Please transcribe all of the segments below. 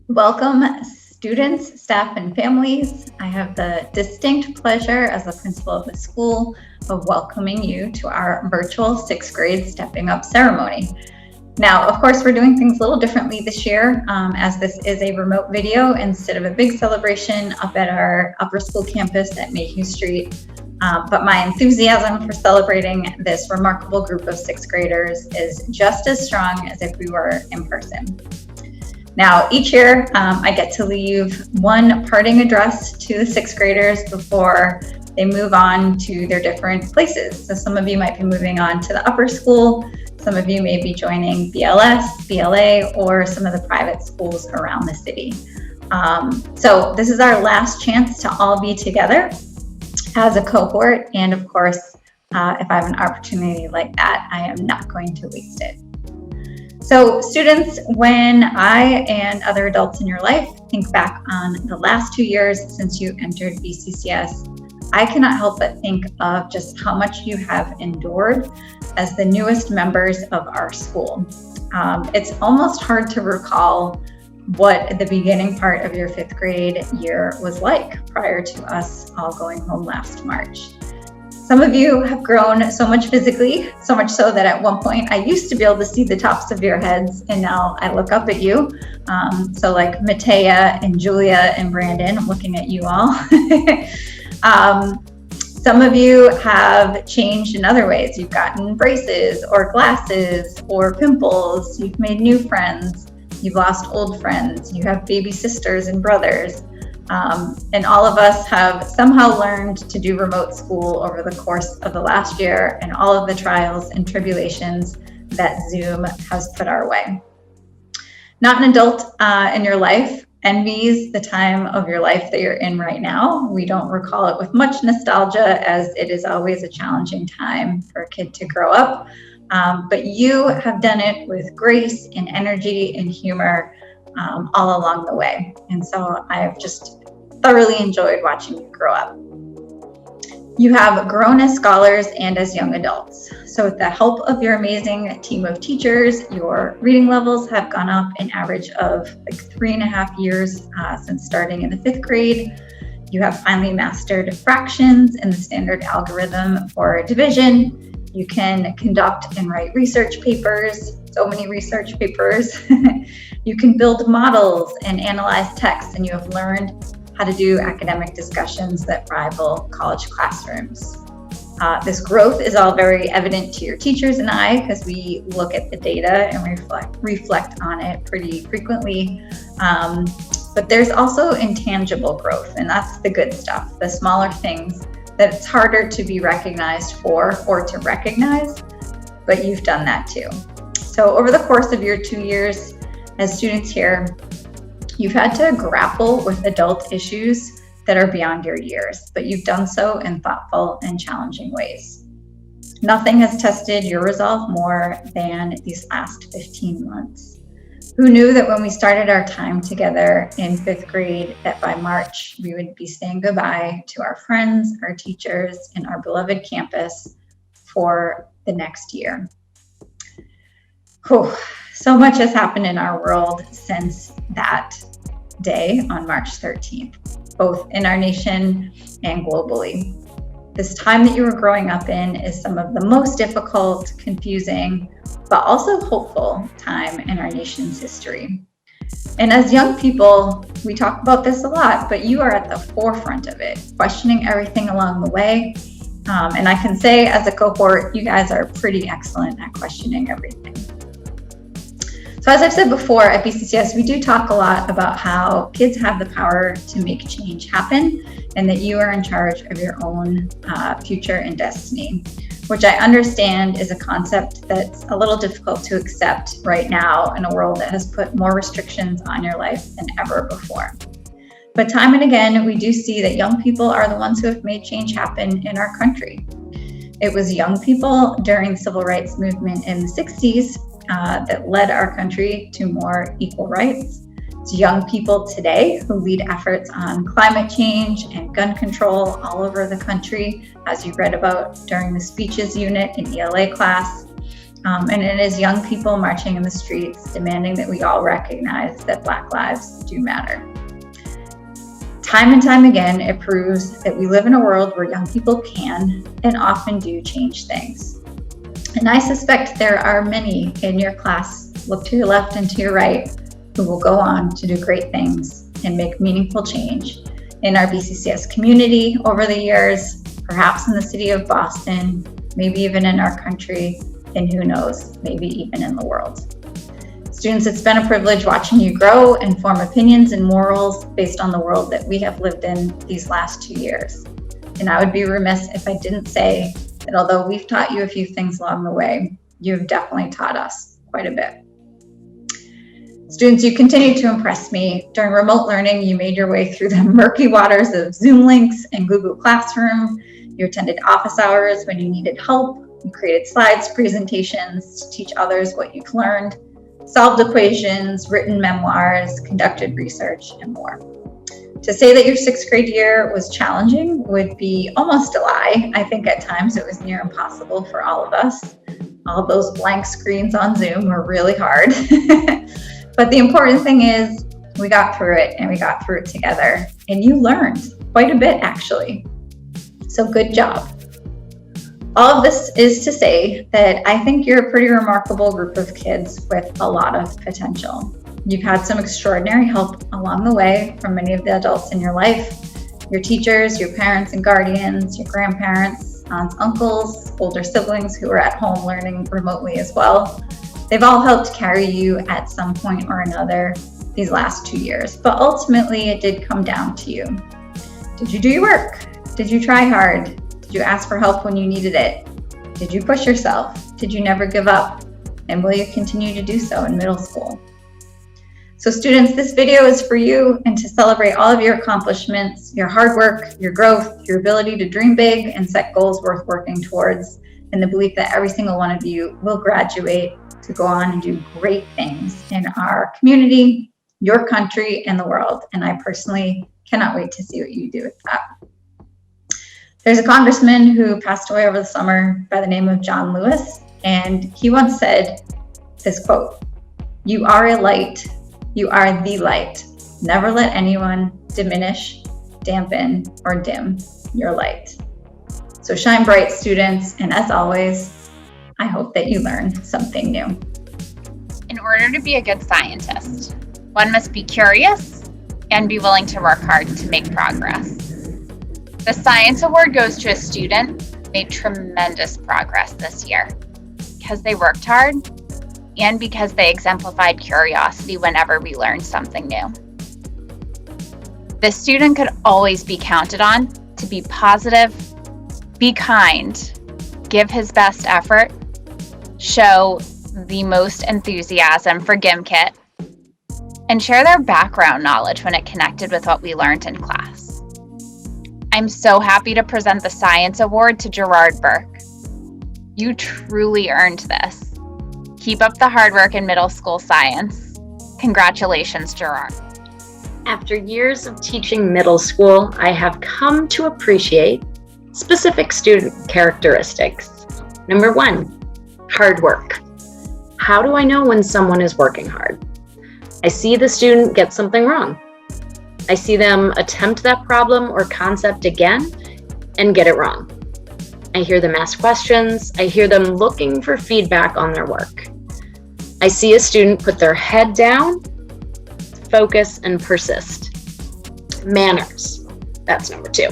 Welcome, students, staff, and families. I have the distinct pleasure as the principal of the school of welcoming you to our virtual sixth grade stepping up ceremony. Now, of course, we're doing things a little differently this year, as this is a remote video instead of a big celebration up at our upper school campus at Mayhew Street. But my enthusiasm for celebrating this remarkable group of sixth graders is just as strong as if we were in person. Now, each year, I get to leave one parting address to the sixth graders before they move on to their different places. So some of you might be moving on to the upper school. Some of you may be joining BLS, BLA, or some of the private schools around the city. So this is our last chance to all be together as a cohort. And of course, if I have an opportunity like that, I am not going to waste it. So students, when I and other adults in your life think back on the last 2 years since you entered BCCS, I cannot help but think of just how much you have endured as the newest members of our school. It's almost hard to recall what the beginning part of your fifth grade year was like prior to us all going home last March. Some of you have grown so much physically, so much so that at one point I used to be able to see the tops of your heads, and now I look up at you. So like Matea and Julia and Brandon, I'm looking at you all. Some of you have changed in other ways. You've gotten braces or glasses or pimples. You've made new friends. You've lost old friends. You have baby sisters and brothers. And all of us have somehow learned to do remote school over the course of the last year and all of the trials and tribulations that Zoom has put our way. Not an adult in your life envies the time of your life that you're in right now. We don't recall it with much nostalgia, as it is always a challenging time for a kid to grow up. But you have done it with grace and energy and humor all along the way. And so I've just thoroughly enjoyed watching you grow up. You have grown as scholars and as young adults. So with the help of your amazing team of teachers, your reading levels have gone up an average of like 3.5 years since starting in the fifth grade. You have finally mastered fractions and the standard algorithm for division. You can conduct and write research papers, so many research papers. You can build models and analyze texts, and you have learned how to do academic discussions that rival college classrooms. This growth is all very evident to your teachers and I, because we look at the data and reflect on it pretty frequently. But there's also intangible growth, and that's the good stuff, the smaller things that it's harder to be recognized for or to recognize, but you've done that too. So over the course of your 2 years as students here, you've had to grapple with adult issues that are beyond your years, but you've done so in thoughtful and challenging ways. Nothing has tested your resolve more than these last 15 months. Who knew that when we started our time together in fifth grade, that by March, we would be saying goodbye to our friends, our teachers, and our beloved campus for the next year. Whew. So much has happened in our world since that day on March 13th, both in our nation and globally. This time that you were growing up in is some of the most difficult, confusing, but also hopeful time in our nation's history. And as young people, we talk about this a lot, but you are at the forefront of it, questioning everything along the way. And I can say as a cohort, you guys are pretty excellent at questioning everything. So as I've said before, at BCCS, we do talk a lot about how kids have the power to make change happen and that you are in charge of your own future and destiny, which I understand is a concept that's a little difficult to accept right now in a world that has put more restrictions on your life than ever before. But time and again, we do see that young people are the ones who have made change happen in our country. It was young people during the civil rights movement in the 60s that led our country to more equal rights. It's young people today who lead efforts on climate change and gun control all over the country, as you read about during the speeches unit in ELA class. And it is young people marching in the streets, demanding that we all recognize that Black lives do matter. Time and time again, it proves that we live in a world where young people can and often do change things. And I suspect there are many in your class, look to your left and to your right, who will go on to do great things and make meaningful change in our BCCS community over the years, perhaps in the city of Boston, maybe even in our country, and who knows, maybe even in the world. Students, it's been a privilege watching you grow and form opinions and morals based on the world that we have lived in these last 2 years. And I would be remiss if I didn't say that although we've taught you a few things along the way, you've definitely taught us quite a bit. Students, you continue to impress me. During remote learning, you made your way through the murky waters of Zoom links and Google Classroom. You attended office hours when you needed help. You created slides, presentations to teach others what you've learned, solved equations, written memoirs, conducted research, and more. To say that your 6th grade year was challenging would be almost a lie. I think at times it was near impossible for all of us. All of those blank screens on Zoom were really hard. But the important thing is we got through it, and we got through it together. And you learned quite a bit, actually. So good job. All of this is to say that I think you're a pretty remarkable group of kids with a lot of potential. You've had some extraordinary help along the way from many of the adults in your life, your teachers, your parents and guardians, your grandparents, aunts, uncles, older siblings who are at home learning remotely as well. They've all helped carry you at some point or another these last 2 years, but ultimately it did come down to you. Did you do your work? Did you try hard? Did you ask for help when you needed it? Did you push yourself? Did you never give up? And will you continue to do so in middle school? So students, this video is for you and to celebrate all of your accomplishments, your hard work, your growth, your ability to dream big and set goals worth working towards, and the belief that every single one of you will graduate to go on and do great things in our community, your country, and the world. And I personally cannot wait to see what you do with that. There's a congressman who passed away over the summer by the name of John Lewis, and he once said this quote, "You are a light, you are the light. Never let anyone diminish, dampen, or dim your light." So shine bright, students, and as always, I hope that you learned something new. In order to be a good scientist, one must be curious and be willing to work hard to make progress. The Science Award goes to a student who made tremendous progress this year because they worked hard and because they exemplified curiosity whenever we learned something new. This student could always be counted on to be positive, be kind, give his best effort, show the most enthusiasm for GimKit, and share their background knowledge when it connected with what we learned in class. I'm so happy to present the Science Award to Gerard Burke. You truly earned this. Keep up the hard work in middle school science. Congratulations, Gerard. After years of teaching middle school, I have come to appreciate specific student characteristics. Number 1, hard work. How do I know when someone is working hard? I see the student get something wrong. I see them attempt that problem or concept again and get it wrong. I hear them ask questions. I hear them looking for feedback on their work. I see a student put their head down, focus, and persist. Manners. That's number 2.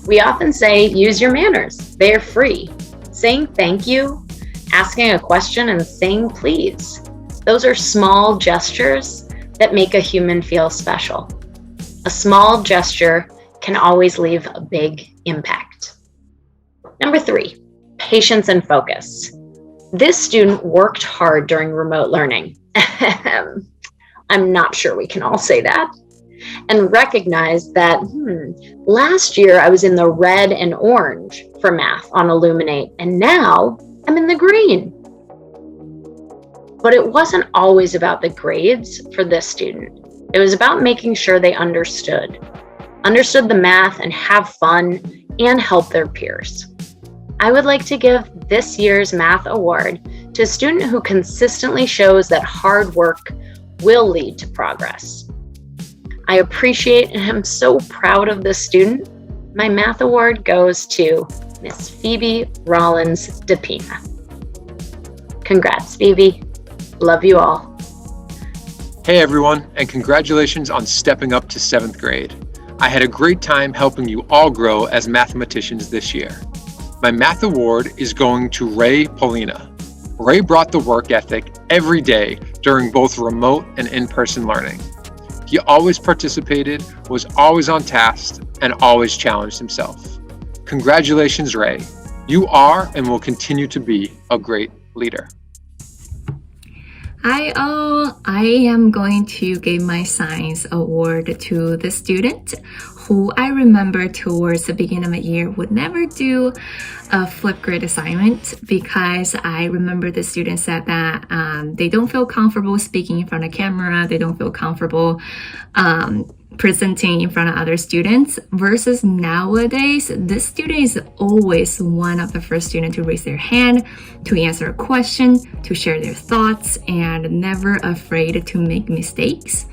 We often say, use your manners. They are free. Saying thank you, asking a question, and saying please. Those are small gestures that make a human feel special. A small gesture can always leave a big impact. Number 3, patience and focus. This student worked hard during remote learning. I'm not sure we can all say that. And recognize that, last year I was in the red and orange for math on Illuminate, and now I'm in the green. But it wasn't always about the grades for this student. It was about making sure they understood the math and have fun and help their peers. I would like to give this year's Math Award to a student who consistently shows that hard work will lead to progress. I appreciate and am so proud of this student. My math award goes to Miss Phoebe Rollins DePina. Congrats, Phoebe. Love you all. Hey everyone, and congratulations on stepping up to 7th grade. I had a great time helping you all grow as mathematicians this year. My math award is going to Ray Paulina. Ray brought the work ethic every day during both remote and in-person learning. He always participated, was always on task, and always challenged himself. Congratulations, Ray. You are and will continue to be a great leader. I am going to give my science award to the student who I remember towards the beginning of the year would never do a flip grade assignment because I remember the student said that they don't feel comfortable speaking in front of camera, they don't feel comfortable presenting in front of other students, versus nowadays, this student is always one of the first students to raise their hand, to answer a question, to share their thoughts, and never afraid to make mistakes.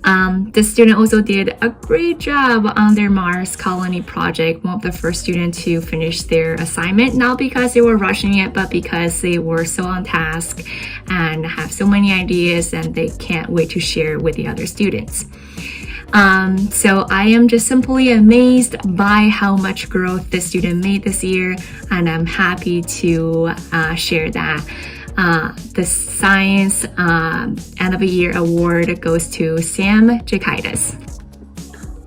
The student also did a great job on their Mars colony project, one of the first students to finish their assignment, not because they were rushing it, but because they were so on task and have so many ideas and they can't wait to share with the other students. So I am just simply amazed by how much growth the student made this year, and I'm happy to share that. The Science End of the Year Award goes to Sam Jakaitis.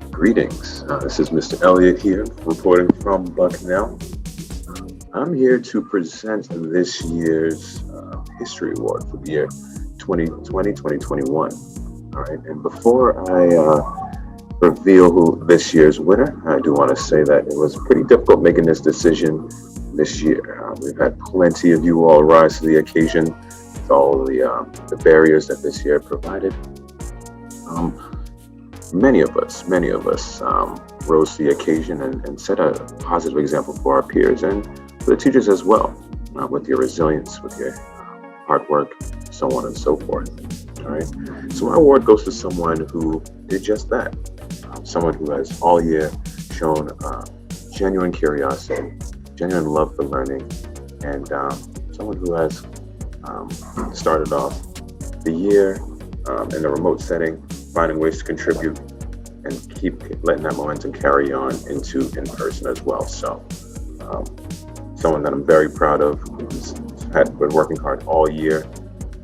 Greetings. This is Mr. Elliott here, reporting from Bucknell. I'm here to present this year's History Award for the year 2020-2021. All right, and before I reveal who this year's winner, I do want to say that it was pretty difficult making this decision this year. We've had plenty of you all rise to the occasion with all the barriers that this year provided. Many of us rose to the occasion and set a positive example for our peers and for the teachers as well, with your resilience, with your hard work, so on and so forth. All right. So my award goes to someone who did just that. Someone who has all year shown genuine curiosity, genuine love for learning, and someone who has started off the year in a remote setting, finding ways to contribute and keep letting that momentum carry on into in person as well. So someone that I'm very proud of, who's been working hard all year,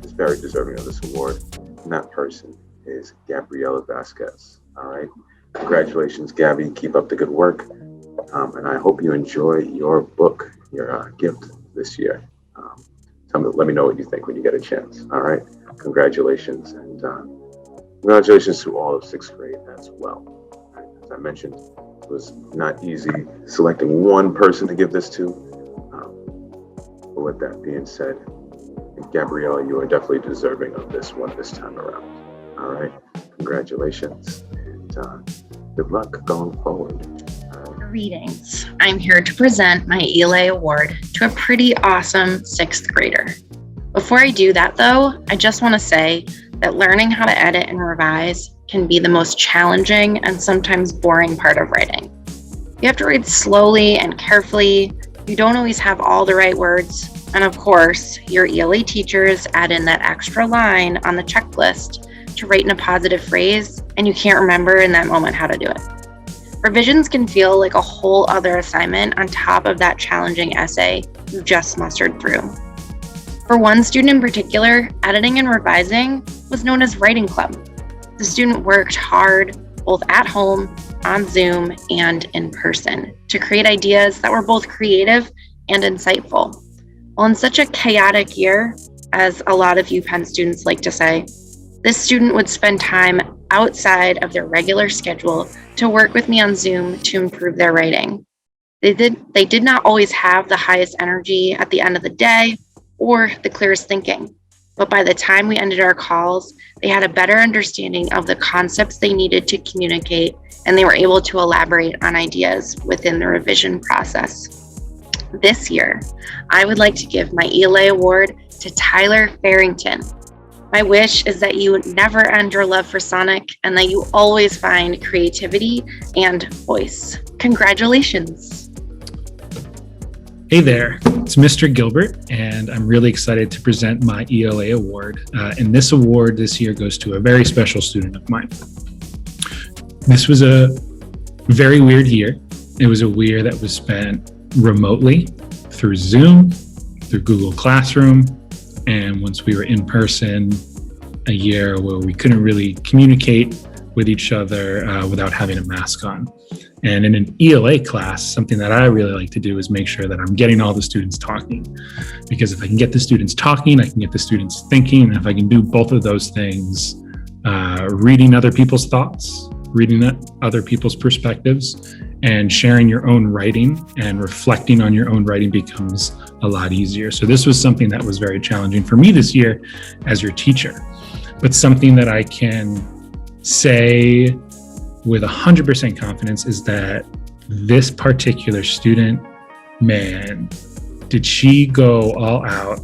is very deserving of this award. And that person is Gabriela Vasquez. All right. Congratulations, Gabby. Keep up the good work. And I hope you enjoy your book, your gift this year. Let me know what you think when you get a chance. All right. Congratulations. And congratulations to all of 6th grade as well. Right. As I mentioned, it was not easy selecting one person to give this to. But with that being said, Gabriella, you are definitely deserving of this one this time around. All right. Congratulations. And good luck going forward. Greetings. I'm here to present my ELA Award to a pretty awesome 6th grader. Before I do that though, I just want to say that learning how to edit and revise can be the most challenging and sometimes boring part of writing. You have to read slowly and carefully. You don't always have all the right words. And of course, your ELA teachers add in that extra line on the checklist to write in a positive phrase, and you can't remember in that moment how to do it. Revisions can feel like a whole other assignment on top of that challenging essay you just mustered through. For one student in particular, editing and revising was known as writing club. The student worked hard, both at home, on Zoom, and in person, to create ideas that were both creative and insightful. Well, in such a chaotic year, as a lot of UPenn students like to say, this student would spend time outside of their regular schedule to work with me on Zoom to improve their writing. They did not always have the highest energy at the end of the day or the clearest thinking, but by the time we ended our calls, they had a better understanding of the concepts they needed to communicate, and they were able to elaborate on ideas within the revision process. This year, I would like to give my ELA award to Tyler Farrington. My wish is that you never end your love for Sonic and that you always find creativity and voice. Congratulations. Hey there, it's Mr. Gilbert, and I'm really excited to present my ELA Award. And this award this year goes to a very special student of mine. This was a very weird year. It was a year that was spent remotely through Zoom, through Google Classroom, and once we were in person, a year where we couldn't really communicate with each other without having a mask on. And in an ELA class, something that I really like to do is make sure that I'm getting all the students talking. Because if I can get the students talking, I can get the students thinking. And if I can do both of those things, reading other people's thoughts, reading other people's perspectives, and sharing your own writing and reflecting on your own writing becomes a lot easier. So this was something that was very challenging for me this year as your teacher, but something that I can say with 100% confidence is that this particular student, man, did she go all out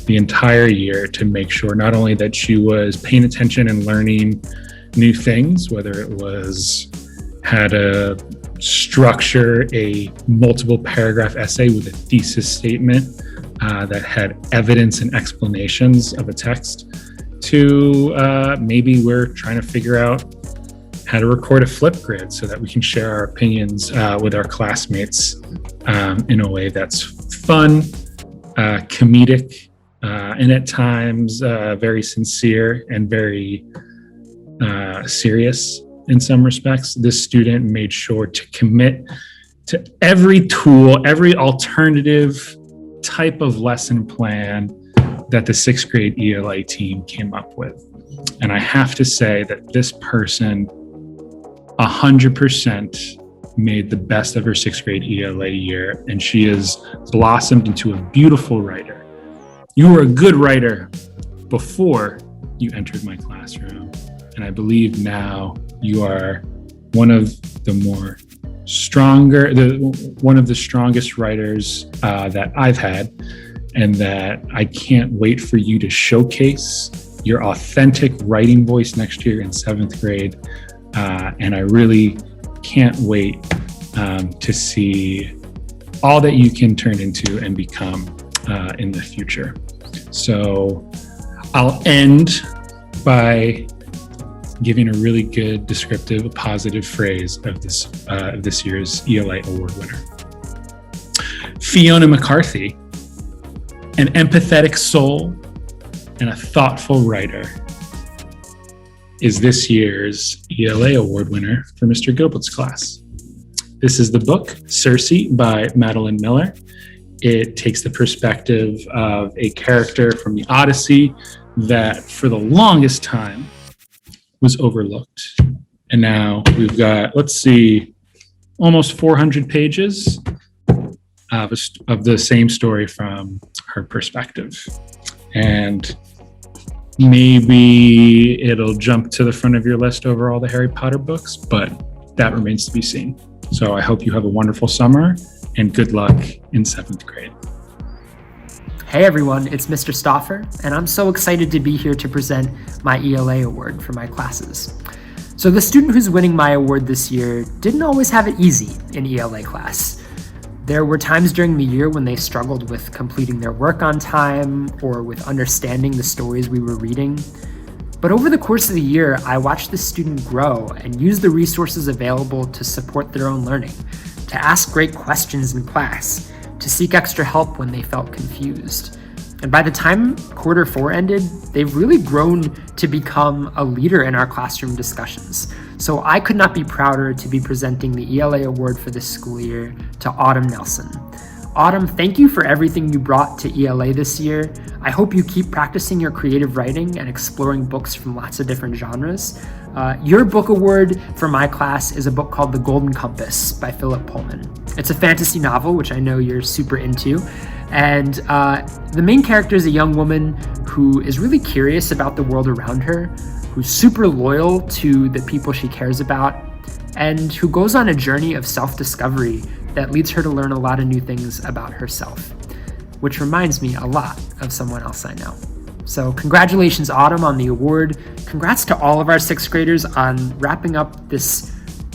the entire year to make sure not only that she was paying attention and learning new things, whether it was how to structure a multiple paragraph essay with a thesis statement that had evidence and explanations of a text, to maybe we're trying to figure out how to record a Flipgrid so that we can share our opinions with our classmates in a way that's fun, comedic, and at times very sincere and very serious in some respects. This student made sure to commit to every tool, every alternative type of lesson plan that the 6th grade ELA team came up with. And I have to say that this person 100% made the best of her 6th grade ELA year, and she has blossomed into a beautiful writer. You were a good writer before you entered my classroom, and I believe now you are one of the strongest writers that I've had, and that I can't wait for you to showcase your authentic writing voice next year in 7th grade. And I really can't wait to see all that you can turn into and become in the future. So I'll end by giving a really good, descriptive, positive phrase of this year's ELA Award winner. Fiona McCarthy, an empathetic soul and a thoughtful writer, is this year's ELA Award winner for Mr. Gilbert's class. This is the book, Circe by Madeline Miller. It takes the perspective of a character from the Odyssey that for the longest time was overlooked. And now we've got, almost 400 pages of the same story from her perspective. And maybe it'll jump to the front of your list over all the Harry Potter books, but that remains to be seen. So I hope you have a wonderful summer and good luck in 7th grade. Hey everyone, it's Mr. Stauffer, and I'm so excited to be here to present my ELA award for my classes. So the student who's winning my award this year didn't always have it easy in ELA class. There were times during the year when they struggled with completing their work on time or with understanding the stories we were reading. But over the course of the year, I watched the student grow and use the resources available to support their own learning, to ask great questions in class, to seek extra help when they felt confused. And by the time quarter 4 ended, they've really grown to become a leader in our classroom discussions. So I could not be prouder to be presenting the ELA Award for this school year to Autumn Nelson. Autumn, thank you for everything you brought to ELA this year. I hope you keep practicing your creative writing and exploring books from lots of different genres. Your book award for my class is a book called The Golden Compass by Philip Pullman. It's a fantasy novel, which I know you're super into. And the main character is a young woman who is really curious about the world around her, who's super loyal to the people she cares about, and who goes on a journey of self-discovery that leads her to learn a lot of new things about herself. which reminds me a lot of someone else I know. So congratulations, Autumn, on the award. Congrats to all of our sixth graders on wrapping up this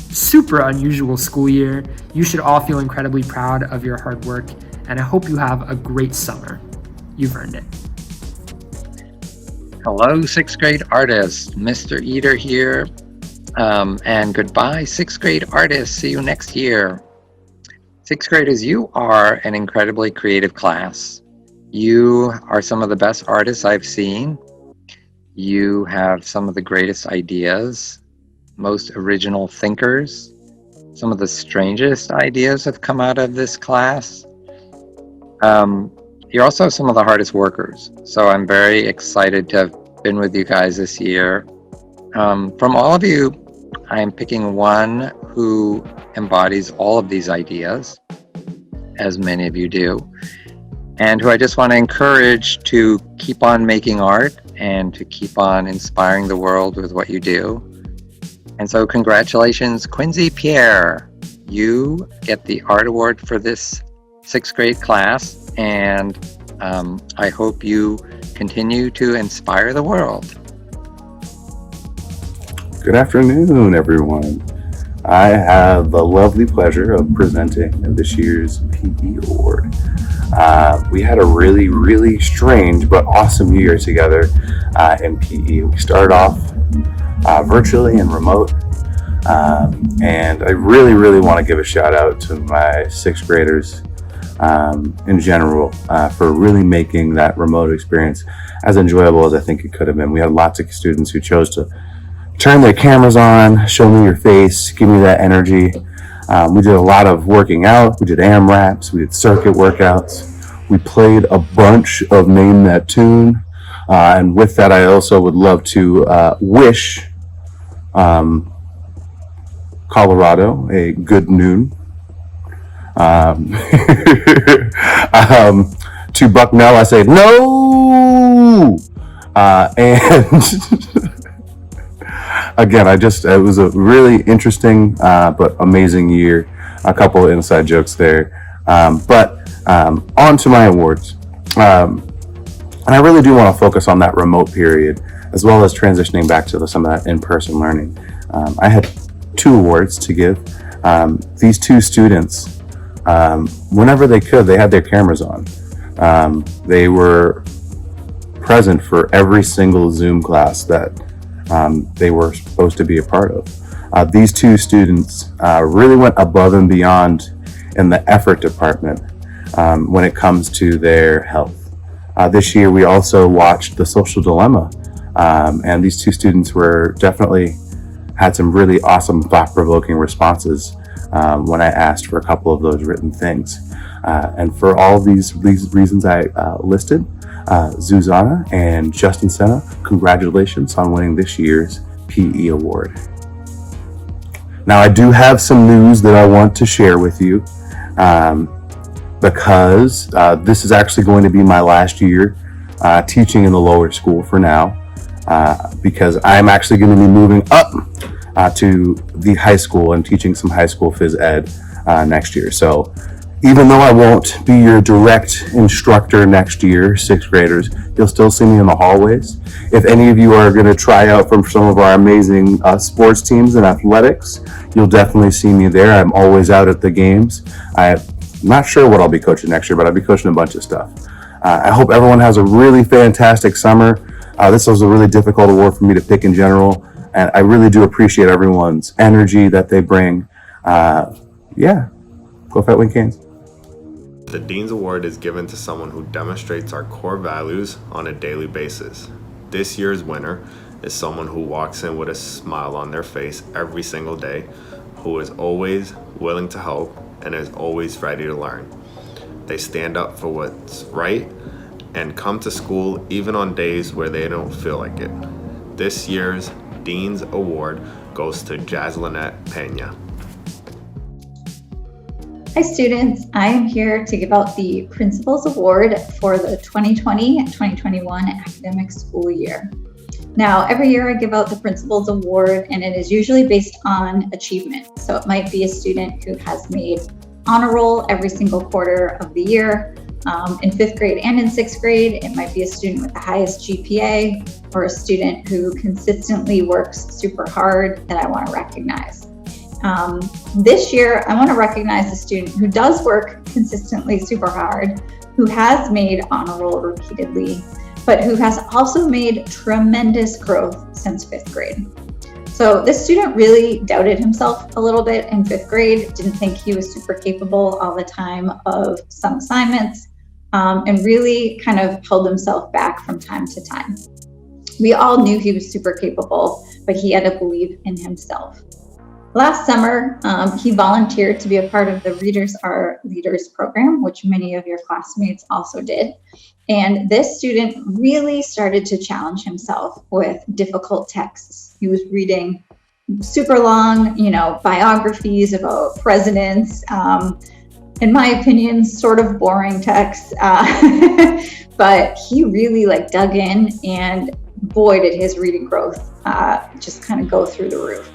super unusual school year. You should all feel incredibly proud of your hard work, and I hope you have a great summer. You've earned it. Hello, sixth grade artists. Mr. Eater here. And goodbye, sixth grade artists. See you next year. Sixth graders, you are an incredibly creative class. You are some of the best artists I've seen. You have some of the greatest ideas, most original thinkers. Some of the strangest ideas have come out of this class. You're also some of the hardest workers. So I'm very excited to have been with you guys this year. From all of you, I'm picking one who embodies all of these ideas, as many of you do, and who I just want to encourage to keep on making art and to keep on inspiring the world with what you do. And so congratulations, Quincy Pierre. You get the art award for this sixth grade class, and I hope you continue to inspire the world. Good afternoon, everyone. I have the lovely pleasure of presenting this year's PE Award. We had a really, really strange but awesome year together in PE. We started off virtually and remote, and I really, really want to give a shout out to my sixth graders in general for really making that remote experience as enjoyable as I think it could have been. We had lots of students who chose to turn their cameras on, show me your face, give me that energy. We did a lot of working out. We did AMRAPs, we did circuit workouts. We played a bunch of Name That Tune. And with that, I also would love to wish Colorado a good noon. To Bucknell, I say no! And again, it was a really interesting but amazing year. A couple of inside jokes there. But on to my awards. And I really do want to focus on that remote period, as well as transitioning back to some of that in-person learning. I had 2 awards to give. These 2 students, whenever they could, they had their cameras on. They were present for every single Zoom class that they were supposed to be a part of. These 2 students really went above and beyond in the effort department when it comes to their health. This year we also watched The Social Dilemma, and these 2 students definitely had some really awesome thought-provoking responses when I asked for a couple of those written things. And for all these reasons I listed, Zuzana and Justin Senna, congratulations on winning this year's PE Award. Now, I do have some news that I want to share with you because this is actually going to be my last year teaching in the lower school for now, because I'm actually going to be moving up to the high school and teaching some high school phys ed next year. So even though I won't be your direct instructor next year, sixth graders, you'll still see me in the hallways. If any of you are going to try out from some of our amazing sports teams and athletics, you'll definitely see me there. I'm always out at the games. I'm not sure what I'll be coaching next year, but I'll be coaching a bunch of stuff. I hope everyone has a really fantastic summer. This was a really difficult award for me to pick in general, and I really do appreciate everyone's energy that they bring. Yeah, go Fat Wing Canes. The Dean's Award is given to someone who demonstrates our core values on a daily basis. This year's winner is someone who walks in with a smile on their face every single day, who is always willing to help and is always ready to learn. They stand up for what's right and come to school even on days where they don't feel like it. This year's Dean's Award goes to Jazlynette Pena. Hi students, I am here to give out the Principals Award for the 2020-2021 academic school year. Now, every year I give out the Principals Award, and it is usually based on achievement. So it might be a student who has made honor roll every single quarter of the year, in 5th grade and in 6th grade. It might be a student with the highest GPA or a student who consistently works super hard that I want to recognize. This year, I want to recognize a student who does work consistently super hard, who has made honor roll repeatedly, but who has also made tremendous growth since 5th grade. So this student really doubted himself a little bit in 5th grade, didn't think he was super capable all the time of some assignments, and really kind of held himself back from time to time. We all knew he was super capable, but he had to believe in himself. Last summer, he volunteered to be a part of the Readers Are Leaders program, which many of your classmates also did. And this student really started to challenge himself with difficult texts. He was reading super long, biographies about presidents, in my opinion, sort of boring texts, but he really dug in, and boy, did his reading growth just kind of go through the roof.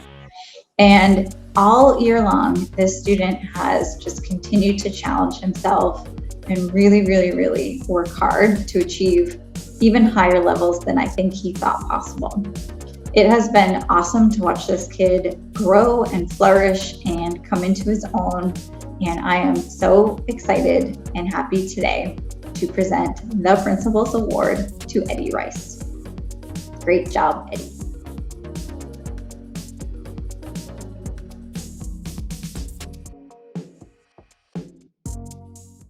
And all year long, this student has just continued to challenge himself and really, really, really work hard to achieve even higher levels than I think he thought possible. It has been awesome to watch this kid grow and flourish and come into his own. And I am so excited and happy today to present the Principal's Award to Eddie Rice. Great job, Eddie.